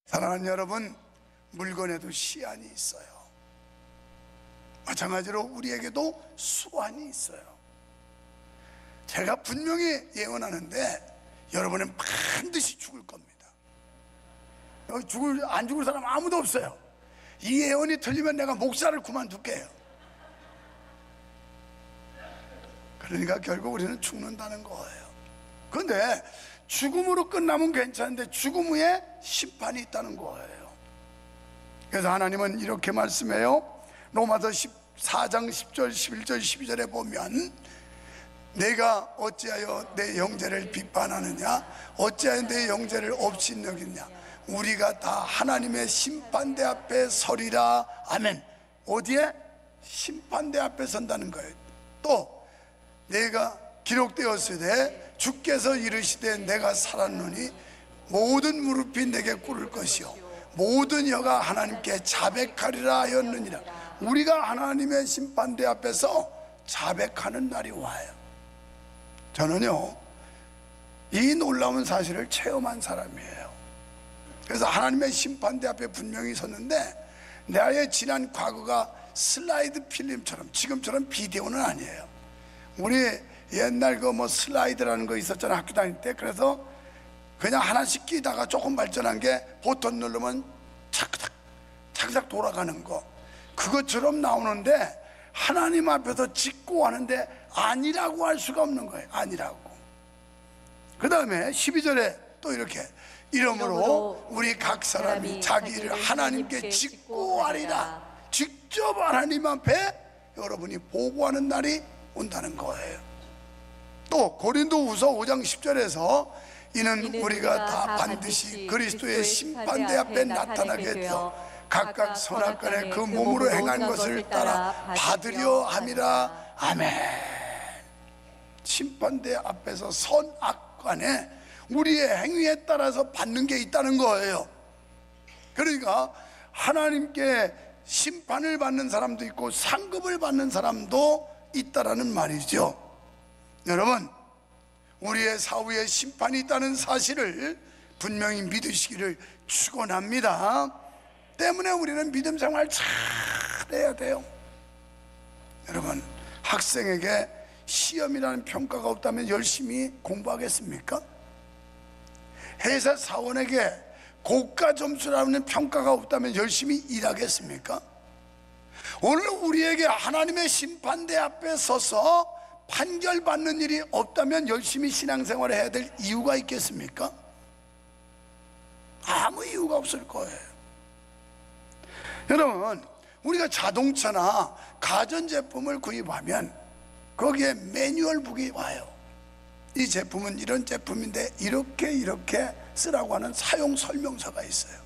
사랑하는 여러분, 물건에도 시한이 있어요. 마찬가지로 우리에게도 수완이 있어요. 제가 분명히 예언하는데 여러분은 반드시 죽을 겁니다. 안 죽을 사람 아무도 없어요. 이 예언이 틀리면 내가 목사를 그만둘게요. 그러니까 결국 우리는 죽는다는 거예요. 그런데 죽음으로 끝나면 괜찮은데 죽음 후에 심판이 있다는 거예요. 그래서 하나님은 이렇게 말씀해요. 로마서 14장 10절 11절 12절에 보면 내가 어찌하여 내 형제를 비판하느냐, 어찌하여 내 형제를 없이 여기냐, 우리가 다 하나님의 심판대 앞에 서리라. 아멘. 어디에? 심판대 앞에 선다는 거예요. 또 내가 기록되었으되 주께서 이르시되 내가 살았노니 모든 무릎이 내게 꿇을 것이요 모든 혀가 하나님께 자백하리라 하였느니라. 우리가 하나님의 심판대 앞에서 자백하는 날이 와요. 저는요 이 놀라운 사실을 체험한 사람이에요. 그래서 하나님의 심판대 앞에 분명히 섰는데 나의 지난 과거가 슬라이드 필름처럼, 지금처럼 비디오는 아니에요. 우리 옛날 그 뭐 슬라이드라는 거 있었잖아, 학교 다닐 때. 그래서 그냥 하나씩 끼다가 조금 발전한 게 버튼 누르면 착착 착착 돌아가는 거, 그것처럼 나오는데 하나님 앞에서 짓고 하는데 아니라고 할 수가 없는 거예요. 아니라고. 그 다음에 12절에 또 이렇게 이러므로 우리 각 사람이 자기 일을 하나님께 짓고 하리라. 직접 하나님 앞에 여러분이 보고하는 날이 온다는 거예요. 또 고린도후서 5장 10절에서 이는 우리가 다 반드시 그리스도의 심판대 앞에 나타나게 되어 각각 선악간에 그 몸으로 행한 것을 따라 받으려 함이라. 아멘. 심판대 앞에서 선악간에 우리의 행위에 따라서 받는 게 있다는 거예요. 그러니까 하나님께 심판을 받는 사람도 있고 상급을 받는 사람도 있다라는 말이죠. 여러분, 우리의 사후에 심판이 있다는 사실을 분명히 믿으시기를 축원합니다. 때문에 우리는 믿음 생활 잘 해야 돼요. 여러분, 학생에게 시험이라는 평가가 없다면 열심히 공부하겠습니까? 회사 사원에게 고가 점수라는 평가가 없다면 열심히 일하겠습니까? 오늘 우리에게 하나님의 심판대 앞에 서서 판결받는 일이 없다면 열심히 신앙생활을 해야 될 이유가 있겠습니까? 아무 이유가 없을 거예요. 여러분, 우리가 자동차나 가전제품을 구입하면 거기에 매뉴얼북이 와요. 이 제품은 이런 제품인데 이렇게 쓰라고 하는 사용 설명서가 있어요.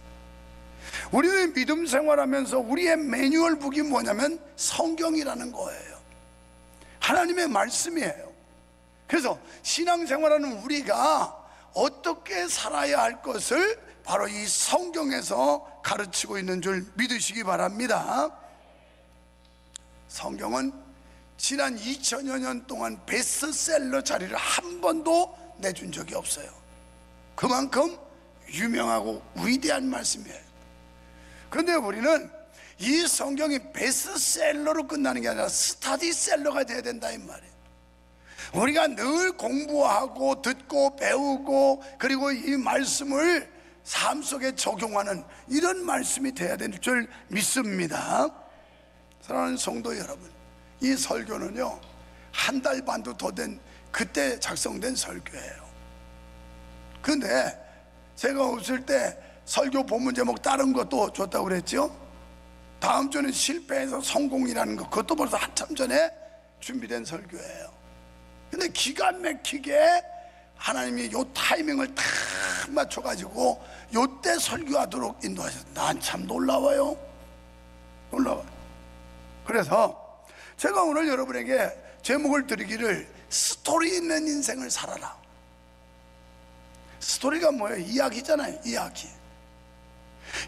우리는 믿음 생활하면서 우리의 매뉴얼북이 뭐냐면 성경이라는 거예요. 하나님의 말씀이에요. 그래서 신앙생활하는 우리가 어떻게 살아야 할 것을 바로 이 성경에서 가르치고 있는 줄 믿으시기 바랍니다. 성경은 지난 2000여 년 동안 베스트셀러 자리를 한 번도 내준 적이 없어요. 그만큼 유명하고 위대한 말씀이에요. 그런데 우리는 이 성경이 베스트셀러로 끝나는 게 아니라 스타디셀러가 돼야 된다 이 말이에요. 우리가 늘 공부하고 듣고 배우고 그리고 이 말씀을 삶 속에 적용하는 이런 말씀이 돼야 될 줄 믿습니다. 사랑하는 성도 여러분, 이 설교는요 한 달 반도 더 된 그때 작성된 설교예요. 근데 제가 없을 때 설교 본문 제목 다른 것도 줬다고 그랬죠. 다음 주는 실패해서 성공이라는 거, 그것도 벌써 한참 전에 준비된 설교예요. 근데 기가 막히게 하나님이 요 타이밍을 딱 맞춰가지고 요때 설교하도록 인도하셨어요. 난 참 놀라워요. 놀라워요. 그래서 제가 오늘 여러분에게 제목을 드리기를 스토리 있는 인생을 살아라. 스토리가 뭐예요? 이야기잖아요.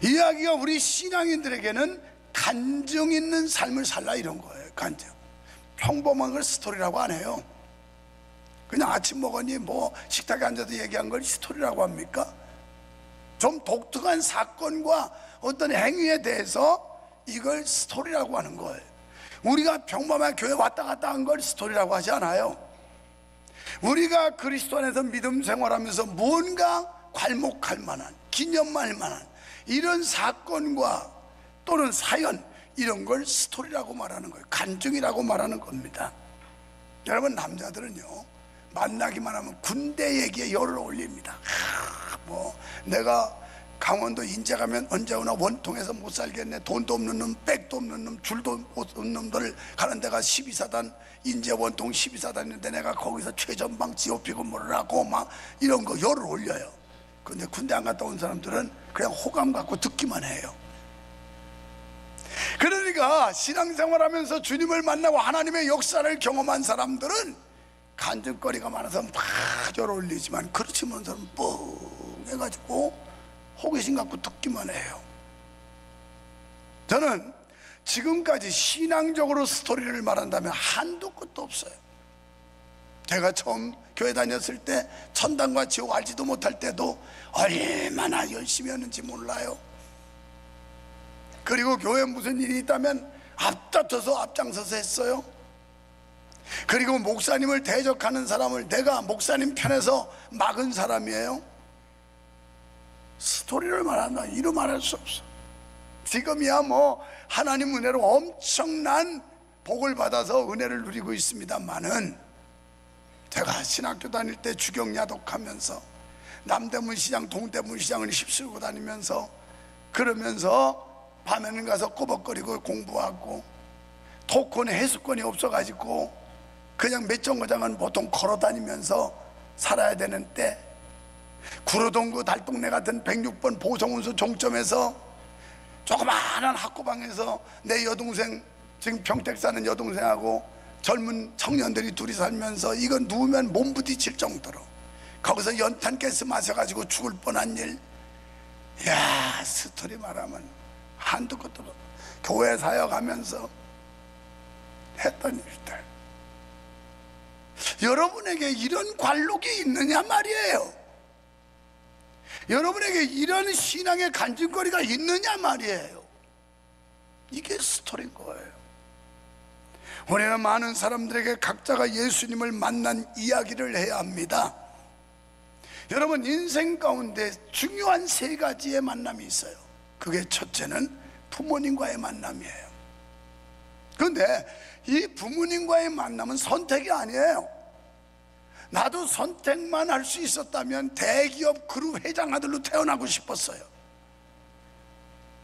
이야기가 우리 신앙인들에게는 간증 있는 삶을 살라 이런 거예요. 간증. 평범한 걸 스토리라고 안 해요. 그냥 아침 먹었니 뭐 식탁에 앉아서 얘기한 걸 스토리라고 합니까? 좀 독특한 사건과 어떤 행위에 대해서 이걸 스토리라고 하는 거예요. 우리가 평범한 교회 왔다 갔다 한 걸 스토리라고 하지 않아요. 우리가 그리스도 안에서 믿음 생활하면서 뭔가 괄목할 만한, 기념할 만한 이런 사건과 또는 사연, 이런 걸 스토리라고 말하는 거예요. 간증이라고 말하는 겁니다. 여러분, 남자들은요, 만나기만 하면 군대 얘기에 열을 올립니다. 내가 강원도 인제 가면 언제 오나 원통에서 못 살겠네. 돈도 없는 놈, 백도 없는 놈, 줄도 없는 놈들 가는 데가 12사단, 인제 원통 12사단인데 내가 거기서 최전방 지옥피고 뭐라고 막 이런 거 열을 올려요. 근데 군대 안 갔다 온 사람들은 그냥 호감 갖고 듣기만 해요. 그러니까 신앙생활하면서 주님을 만나고 하나님의 역사를 경험한 사람들은 간증거리가 많아서 막 열을 올리지만, 그렇지 못한 사람은 뻥 해가지고 호기심 갖고 듣기만 해요. 저는 지금까지 신앙적으로 스토리를 말한다면 한도 끝도 없어요. 제가 처음 교회 다녔을 때 천당과 지옥 알지도 못할 때도 얼마나 열심히 하는지 몰라요. 그리고 교회에 무슨 일이 있다면 앞다퉈서 앞장서서 했어요. 그리고 목사님을 대적하는 사람을 내가 목사님 편에서 막은 사람이에요. 스토리를 말한다, 이루 말할 수 없어. 지금이야 뭐 하나님 은혜로 엄청난 복을 받아서 은혜를 누리고 있습니다만은, 제가 신학교 다닐 때 주경야독하면서 남대문 시장, 동대문 시장을 휩쓸고 다니면서, 그러면서 밤에는 가서 꼬박거리고 공부하고, 토큰 해수권이 없어가지고 그냥 몇 정거장은 보통 걸어 다니면서 살아야 되는 때, 구로동구 달동네 같은 106번 보성운수 종점에서 조그마한 학구방에서 내 여동생, 지금 평택 사는 여동생하고 젊은 청년들이 둘이 살면서 이거 누우면 몸 부딪힐 정도로 거기서 연탄 가스 마셔가지고 죽을 뻔한 일. 이야, 스토리 말하면 한두 끝도 없어. 교회 사역하면서 했던 일들. 여러분에게 이런 관록이 있느냐 말이에요. 여러분에게 이런 신앙의 간증거리가 있느냐 말이에요. 이게 스토리인 거예요. 우리는 많은 사람들에게 각자가 예수님을 만난 이야기를 해야 합니다. 여러분, 인생 가운데 중요한 세 가지의 만남이 있어요. 그게 첫째는 부모님과의 만남이에요. 그런데 이 부모님과의 만남은 선택이 아니에요. 나도 선택만 할 수 있었다면 대기업 그룹 회장 아들로 태어나고 싶었어요.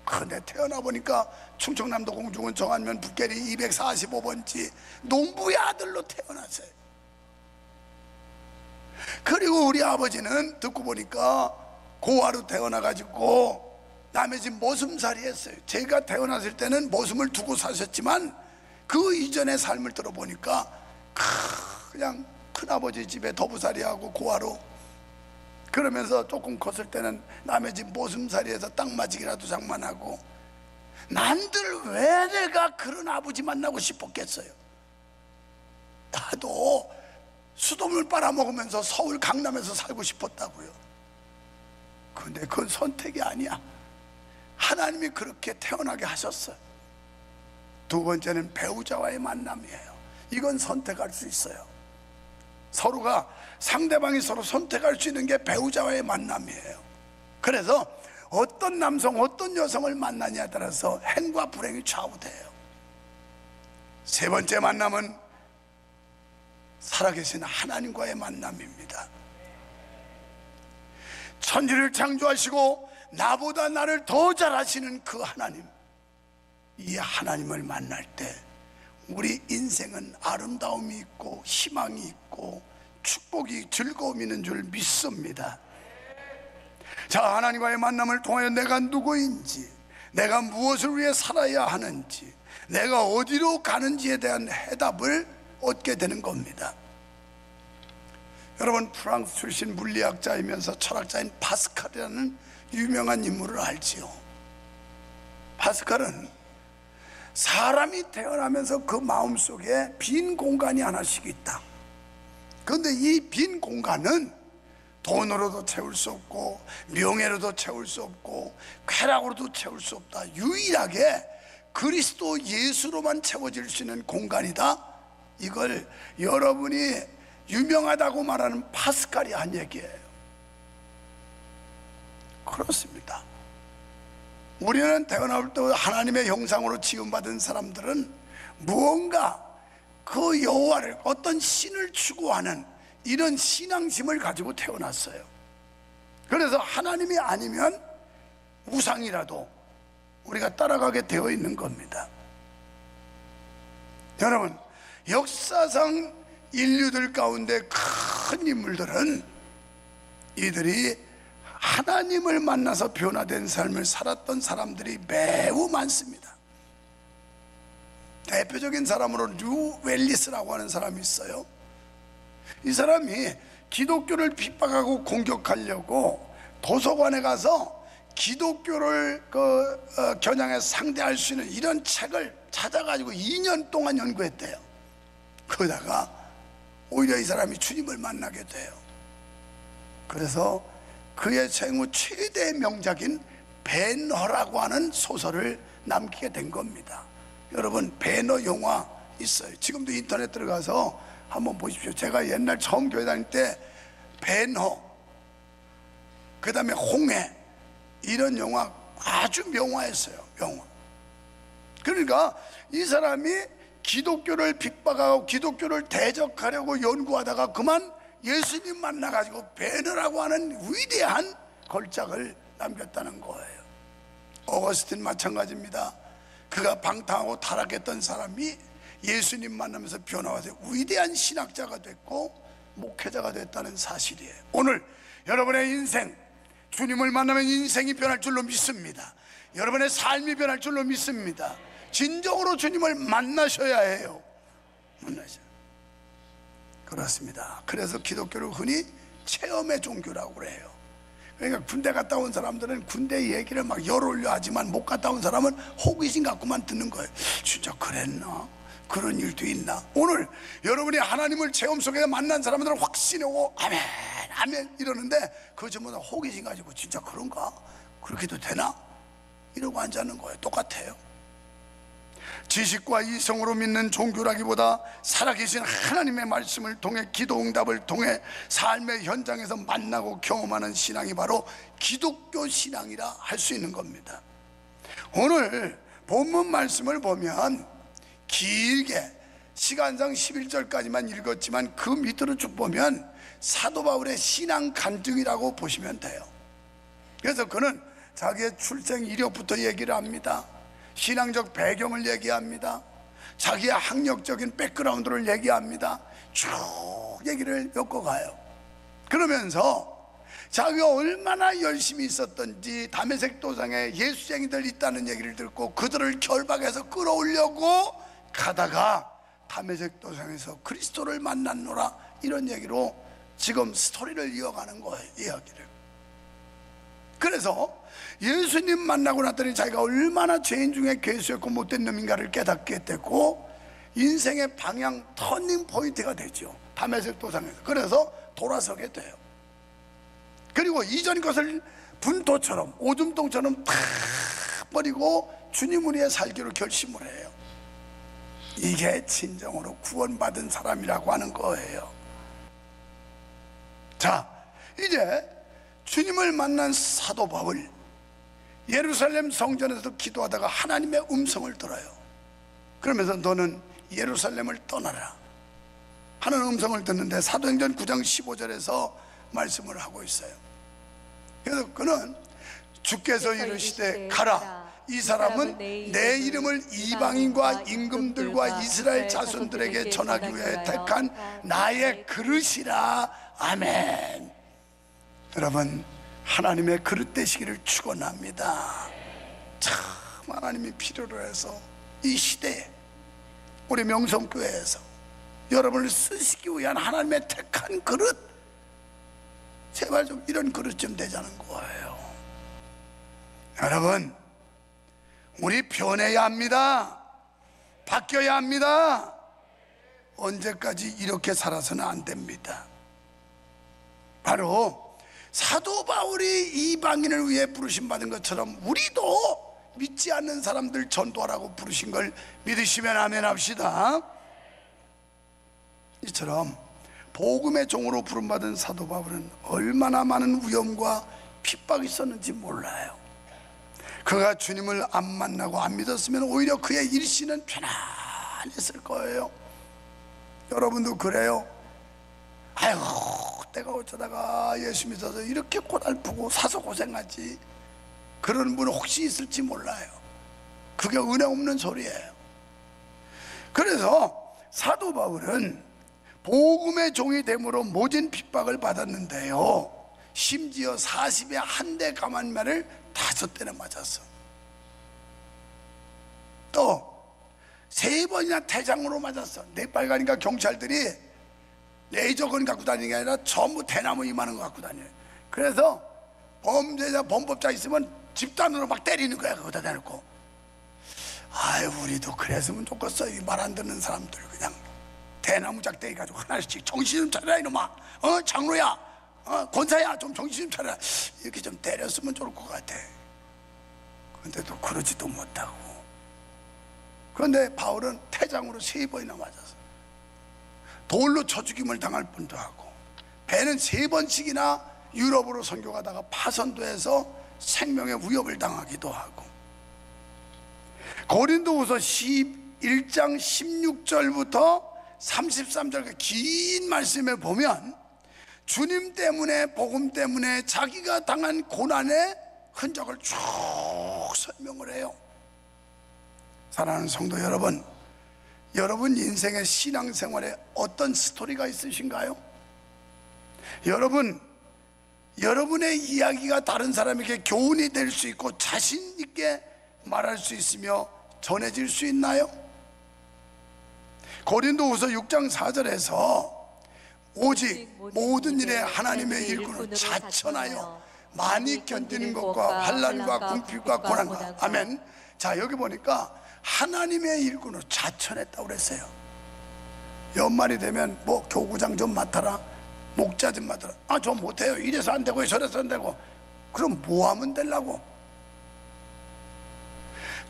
그런데 태어나 보니까 충청남도 공주군 정안면 북계리 245번지 농부의 아들로 태어났어요. 그리고 우리 아버지는 듣고 보니까 고아로 태어나가지고 남의 집 모슴살이 했어요. 제가 태어났을 때는 모슴을 두고 사셨지만 그 이전의 삶을 들어보니까 그냥 큰아버지 집에 더부살이하고 고아로, 그러면서 조금 컸을 때는 남의 집 모슴살이해서 땅맞이기라도 장만하고. 난들 왜 내가 그런 아버지 만나고 싶었겠어요? 나도 수돗물 빨아먹으면서 서울 강남에서 살고 싶었다고요. 근데 그건 선택이 아니야. 하나님이 그렇게 태어나게 하셨어요. 두 번째는 배우자와의 만남이에요. 이건 선택할 수 있어요. 서로가, 상대방이 서로 선택할 수 있는 게 배우자와의 만남이에요. 그래서 어떤 남성, 어떤 여성을 만나냐에 따라서 행과 불행이 좌우돼요. 세 번째 만남은 살아계신 하나님과의 만남입니다. 천지를 창조하시고 나보다 나를 더 잘하시는 그 하나님, 이 하나님을 만날 때 우리 인생은 아름다움이 있고 희망이 있고 축복이, 즐거움이 있는 줄 믿습니다. 자, 하나님과의 만남을 통하여 내가 누구인지, 내가 무엇을 위해 살아야 하는지, 내가 어디로 가는지에 대한 해답을 얻게 되는 겁니다. 여러분, 프랑스 출신 물리학자이면서 철학자인 파스칼이라는 유명한 인물을 알지요. 파스칼은 사람이 태어나면서 그 마음속에 빈 공간이 하나씩 있다. 그런데 이 빈 공간은 돈으로도 채울 수 없고 명예로도 채울 수 없고 쾌락으로도 채울 수 없다. 유일하게 그리스도 예수로만 채워질 수 있는 공간이다. 이걸 여러분이 유명하다고 말하는 파스칼이 한 얘기예요. 그렇습니다. 우리는 태어날 때 하나님의 형상으로 지음받은 사람들은 무언가 그 여호와를, 어떤 신을 추구하는 이런 신앙심을 가지고 태어났어요. 그래서 하나님이 아니면 우상이라도 우리가 따라가게 되어 있는 겁니다. 여러분, 역사상 인류들 가운데 큰 인물들은 이들이 하나님을 만나서 변화된 삶을 살았던 사람들이 매우 많습니다. 대표적인 사람으로 류 웰리스라고 하는 사람이 있어요. 이 사람이 기독교를 핍박하고 공격하려고 도서관에 가서 기독교를 겨냥해서 상대할 수 있는 이런 책을 찾아가지고 2년 동안 연구했대요. 그러다가 오히려 이 사람이 주님을 만나게 돼요. 그래서 그의 생후 최대의 명작인 벤허라고 하는 소설을 남기게 된 겁니다. 여러분, 벤허 영화 있어요. 지금도 인터넷 들어가서 한번 보십시오. 제가 옛날 처음 교회 다닐 때 벤허, 그 다음에 홍해, 이런 영화 아주 명화했어요. 명화. 그러니까 이 사람이 기독교를 핍박하고 기독교를 대적하려고 연구하다가 그만 예수님 만나가지고 벤허라고 하는 위대한 걸작을 남겼다는 거예요. 어거스틴 마찬가지입니다. 그가 방탕하고 타락했던 사람이 예수님 만나면서 변화와서 위대한 신학자가 됐고 목회자가 됐다는 사실이에요. 오늘 여러분의 인생, 주님을 만나면 인생이 변할 줄로 믿습니다. 여러분의 삶이 변할 줄로 믿습니다. 진정으로 주님을 만나셔야 해요. 만나셔야. 그렇습니다. 그래서 기독교를 흔히 체험의 종교라고 그래요. 그러니까 군대 갔다 온 사람들은 군대 얘기를 막 열올려 하지만 못 갔다 온 사람은 호기심 갖고만 듣는 거예요. 진짜 그랬나? 그런 일도 있나? 오늘 여러분이 하나님을 체험 속에서 만난 사람들은 확신이 오고 아멘 아멘 이러는데 그 전부 다 호기심 가지고 진짜 그런가? 그렇게도 되나? 이러고 앉아있는 거예요. 똑같아요. 지식과 이성으로 믿는 종교라기보다 살아계신 하나님의 말씀을 통해 기도 응답을 통해 삶의 현장에서 만나고 경험하는 신앙이 바로 기독교 신앙이라 할 수 있는 겁니다. 오늘 본문 말씀을 보면 길게 시간상 11절까지만 읽었지만 그 밑으로 쭉 보면 사도 바울의 신앙 간증이라고 보시면 돼요. 그래서 그는 자기의 출생 이력부터 얘기를 합니다. 신앙적 배경을 얘기합니다. 자기의 학력적인 백그라운드를 얘기합니다. 쭉 얘기를 엮어가요. 그러면서 자기가 얼마나 열심히 있었던지 다메섹 도상에 예수쟁이들 있다는 얘기를 듣고 그들을 결박해서 끌어오려고 가다가 다메섹 도상에서 그리스도를 만났노라, 이런 얘기로 지금 스토리를 이어가는 거예요. 이야기를. 그래서 예수님 만나고 났더니 자기가 얼마나 죄인 중에 괴수였고 못된 놈인가를 깨닫게 되고 인생의 방향 터닝 포인트가 되죠. 다메섹 도상에서. 그래서 돌아서게 돼요. 그리고 이전 것을 분토처럼 오줌통처럼 다 버리고 주님을 위해 살기로 결심을 해요. 이게 진정으로 구원받은 사람이라고 하는 거예요. 자, 이제 주님을 만난 사도 바울, 예루살렘 성전에서 기도하다가 하나님의 음성을 들어요. 그러면서 너는 예루살렘을 떠나라 하는 음성을 듣는데 사도행전 9장 15절에서 말씀을 하고 있어요. 그래서 그는 주께서 이르시되 가라, 이 사람은 내 이름을 이방인과 임금들과 이스라엘 자손들에게 전하기 위해 택한 나의 그릇이라. 아멘. 여러분, 하나님의 그릇 되시기를 축원합니다. 참 하나님이 필요로 해서 이 시대에 우리 명성교회에서 여러분을 쓰시기 위한 하나님의 택한 그릇, 제발 좀 이런 그릇 좀 되자는 거예요. 여러분, 우리 변해야 합니다. 바뀌어야 합니다. 언제까지 이렇게 살아서는 안 됩니다. 바로 사도 바울이 이방인을 위해 부르심 받은 것처럼 우리도 믿지 않는 사람들 전도하라고 부르신 걸 믿으시면 아멘 합시다. 이처럼 복음의 종으로 부름받은 사도 바울은 얼마나 많은 위험과 핍박이 있었는지 몰라요. 그가 주님을 안 만나고 안 믿었으면 오히려 그의 일신은 편안했을 거예요. 여러분도 그래요? 아이고, 내가 어쩌다가 예수 믿어서 이렇게 고달프고 사서 고생하지, 그런 분 혹시 있을지 몰라요. 그게 은혜 없는 소리예요. 그래서 사도 바울은 복음의 종이 됨으로 모진 핍박을 받았는데요, 심지어 40에 한 대 가만매를 5대나 맞았어. 또 3번이나 태장으로 맞았어. 내빨가니까 경찰들이 레이저건 갖고 다니는 게 아니라 전부 대나무 이만한 거 갖고 다녀요. 그래서 범죄자, 범법자 있으면 집단으로 막 때리는 거야. 그거다 대놓고. 아유, 우리도 그랬으면 좋겠어. 이 말 안 듣는 사람들 그냥 대나무 작대기 가지고 하나씩 정신 좀 차려라 이놈아. 장로야, 권사야, 좀 정신 좀 차려라. 이렇게 좀 때렸으면 좋을 것 같아. 근데도 그러지도 못하고. 그런데 바울은 태장으로 3번이나 맞았어. 돌로 쳐 죽임을 당할 뻔도 하고, 배는 3번씩이나 유럽으로 선교가다가 파선도 해서 생명의 위협을 당하기도 하고. 고린도후서 11장 16절부터 33절 그 긴 말씀에 보면 주님 때문에, 복음 때문에 자기가 당한 고난의 흔적을 쭉 설명을 해요. 사랑하는 성도 여러분, 여러분 인생의 신앙생활에 어떤 스토리가 있으신가요? 여러분의 이야기가 다른 사람에게 교훈이 될 수 있고 자신 있게 말할 수 있으며 전해질 수 있나요? 고린도후서 6장 4절에서 오직 모든 일에 하나님의 일꾼을 자천하여 많이 견디는 것과 환난과 궁핍과 고난과, 아멘. 자, 여기 보니까 하나님의 일꾼으로 자천했다고 그랬어요. 연말이 되면 뭐 교구장 좀 맡아라, 목자 좀 맡아라. 저 못해요. 이래서 안 되고 저래서 안 되고. 그럼 뭐 하면 되려고?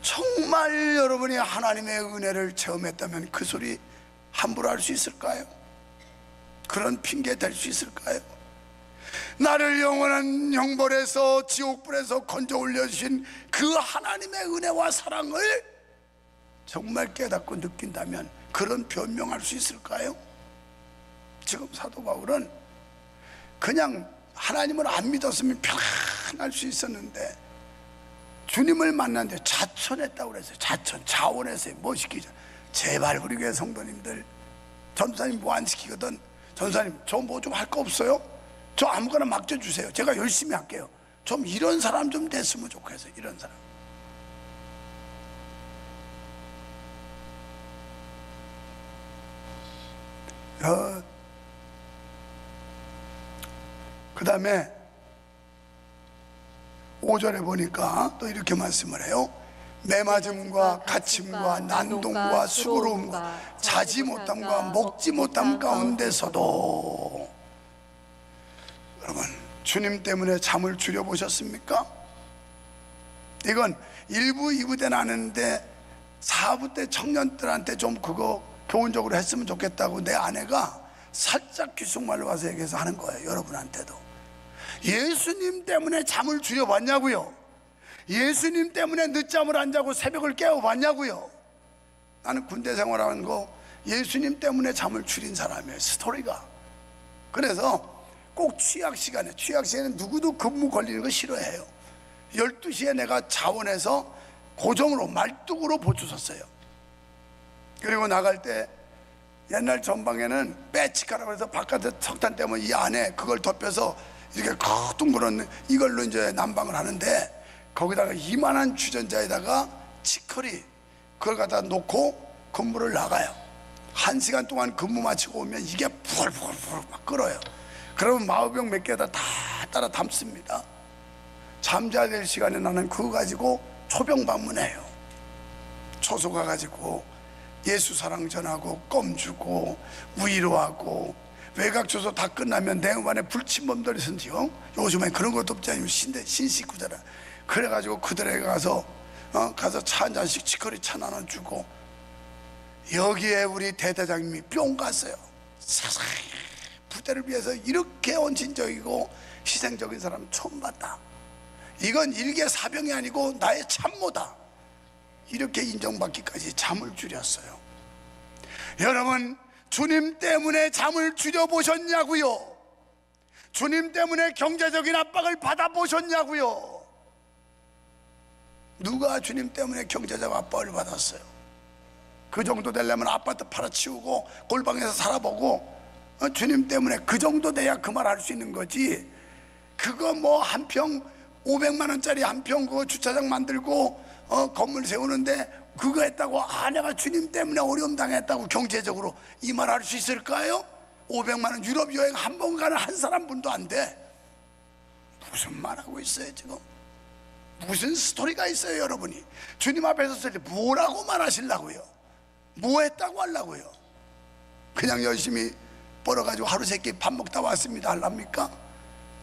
정말 여러분이 하나님의 은혜를 체험했다면 그 소리 함부로 할 수 있을까요? 그런 핑계 댈 수 있을까요? 나를 영원한 형벌에서, 지옥불에서 건져 올려주신 그 하나님의 은혜와 사랑을 정말 깨닫고 느낀다면 그런 변명할 수 있을까요? 지금 사도 바울은 그냥 하나님을 안 믿었으면 편안할 수 있었는데 주님을 만났는데 자천했다고 그랬어요. 자원했어요. 뭐 시키죠? 제발 우리 교회 성도님들, 전도사님 뭐 안 시키거든, 전도사님 저 뭐 좀 할 거 없어요? 저 아무거나 맡겨주세요. 제가 열심히 할게요. 좀 이런 사람 좀 됐으면 좋겠어요. 이런 사람. 그 다음에 5절에 보니까 또 이렇게 말씀을 해요. 매맞음과 갇힘과 난동과 수고로움과 자지 못함과 먹지 못함 가운데서도, 여러분 주님 때문에 잠을 줄여보셨습니까? 이건 1부, 2부 때는 아는데 4부 때 청년들한테 좀 그거 교훈적으로 했으면 좋겠다고 내 아내가 살짝 귓속말로 와서 얘기해서 하는 거예요. 여러분한테도 예수님 때문에 잠을 줄여봤냐고요? 예수님 때문에 늦잠을 안 자고 새벽을 깨워봤냐고요? 나는 군대 생활하는 거 예수님 때문에 잠을 줄인 사람이에요. 스토리가. 그래서 꼭 취약 시간에는 누구도 근무 걸리는 거 싫어해요. 12시에 내가 자원해서 고정으로 말뚝으로 보초 섰어요. 그리고 나갈 때 옛날 전방에는 빼치카라고 해서 바깥에 석탄 때문에 이 안에 그걸 덮여서 이렇게 둥그런 이걸로 이제 난방을 하는데, 거기다가 이만한 주전자에다가 치커리 그걸 갖다 놓고 근무를 나가요. 1시간 동안 근무 마치고 오면 이게 푸글푸글 막 끓어요. 그러면 마우병 몇 개에다 다 따라 담습니다. 잠자야 될 시간에 나는 그거 가지고 초병 방문해요. 초소 가가지고 예수 사랑 전하고 껌 주고 위로하고 외곽조서 다 끝나면 내 음반에 불침범들이 있었지요. 요즘엔 그런 것도 없지 않으면 신식구잖아. 그래가지고 그들에게 가서 차 한 잔씩 치커리 차 나눠 주고, 여기에 우리 대대장님이 뿅 갔어요. 세상에, 부대를 위해서 이렇게 헌신적이고 희생적인 사람 처음 봤다. 이건 일개 사병이 아니고 나의 참모다. 이렇게 인정받기까지 잠을 줄였어요. 여러분, 주님 때문에 잠을 줄여보셨냐고요? 주님 때문에 경제적인 압박을 받아보셨냐고요? 누가 주님 때문에 경제적 압박을 받았어요? 그 정도 되려면 아파트 팔아치우고 골방에서 살아보고, 주님 때문에 그 정도 돼야 그 말 할 수 있는 거지. 그거 뭐 한 평 500만 원짜리 한 평 그거 주차장 만들고 건물 세우는데 그거 했다고 내가 주님 때문에 어려움 당했다고 경제적으로 이 말 할 수 있을까요? 500만 원 유럽 여행 한 번 가는 한 사람 분도 안 돼. 무슨 말하고 있어요 지금? 무슨 스토리가 있어요 여러분이? 주님 앞에 섰을 때 뭐라고 말하시려고요? 뭐 했다고 하려고요? 그냥 열심히 벌어가지고 하루 세끼 밥 먹다 왔습니다 하랍니까?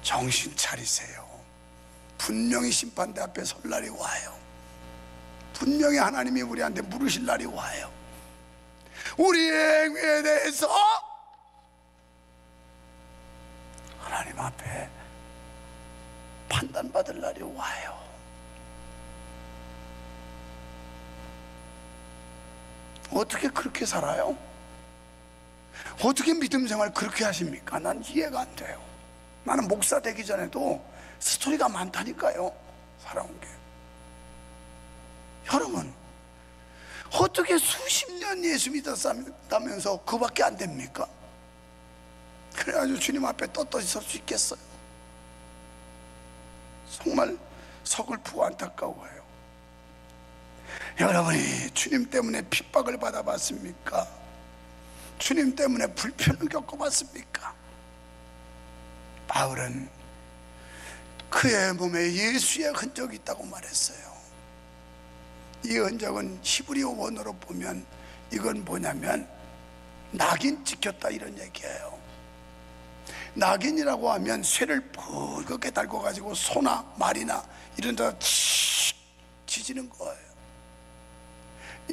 정신 차리세요. 분명히 심판대 앞에 설 날이 와요. 분명히 하나님이 우리한테 물으실 날이 와요. 우리의 행위에 대해서 하나님 앞에 판단받을 날이 와요. 어떻게 그렇게 살아요? 어떻게 믿음 생활 그렇게 하십니까? 난 이해가 안 돼요. 나는 목사 되기 전에도 스토리가 많다니까요. 살아온 게. 여러분, 어떻게 수십 년 예수 믿었다면서 그밖에 안 됩니까? 그래가지고 주님 앞에 떳떳이 설 수 있겠어요? 정말 서글프고 안타까워요. 여러분이 주님 때문에 핍박을 받아봤습니까? 주님 때문에 불편을 겪어봤습니까? 바울은 그의 몸에 예수의 흔적이 있다고 말했어요. 이 흔적은 히브리어 원어로 보면 이건 뭐냐면 낙인 찍혔다 이런 얘기예요. 낙인이라고 하면 쇠를 붉게 달고 가지고 소나 말이나 이런 데다 지지는 거예요.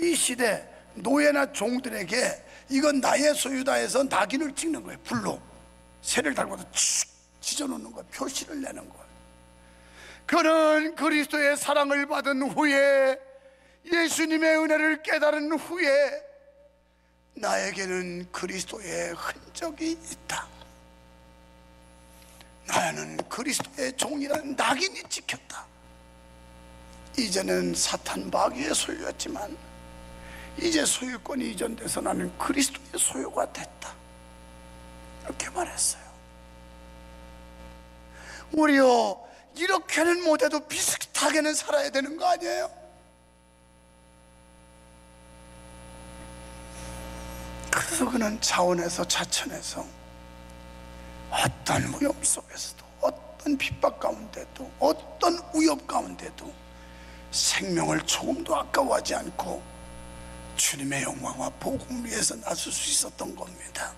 이 시대 노예나 종들에게 이건 나의 소유다 해서 낙인을 찍는 거예요. 불로 쇠를 달고 찢어놓는 거예요. 표시를 내는 거예요. 그는 그리스도의 사랑을 받은 후에, 예수님의 은혜를 깨달은 후에 나에게는 그리스도의 흔적이 있다. 나는 그리스도의 종이라는 낙인이 찍혔다. 이제는 사탄 마귀의 소유였지만 이제 소유권이 이전돼서 나는 그리스도의 소유가 됐다. 이렇게 말했어요. 우리요, 이렇게는 못해도 비슷하게는 살아야 되는 거 아니에요? 그래서 그는 자원에서 자천해서 어떤 위험 속에서도, 어떤 핍박 가운데도, 어떤 위협 가운데도 생명을 조금도 아까워하지 않고 주님의 영광과 복음을 위해서 나설 수 있었던 겁니다.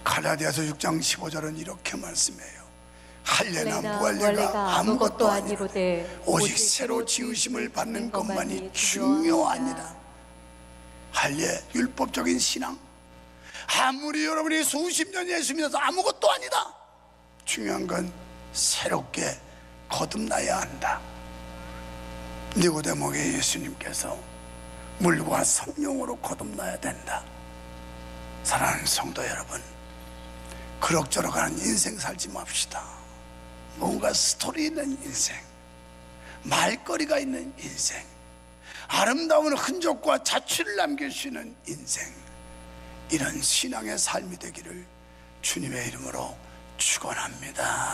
갈라디아서 6장 15절은 이렇게 말씀해요. 할례나 무할례가 아무것도 아니로되 오직 새로 지으심을 받는 것만이 중요하니라. 할례, 율법적인 신앙, 아무리 여러분이 수십 년 예수 믿어서 아무것도 아니다. 중요한 건 새롭게 거듭나야 한다. 니고데모에게 예수님께서 물과 성령으로 거듭나야 된다. 사랑하는 성도 여러분, 그럭저럭 하는 인생 살지 맙시다. 뭔가 스토리 있는 인생, 말거리가 있는 인생, 아름다운 흔적과 자취를 남길 수 있는 인생, 이런 신앙의 삶이 되기를 주님의 이름으로 축원합니다.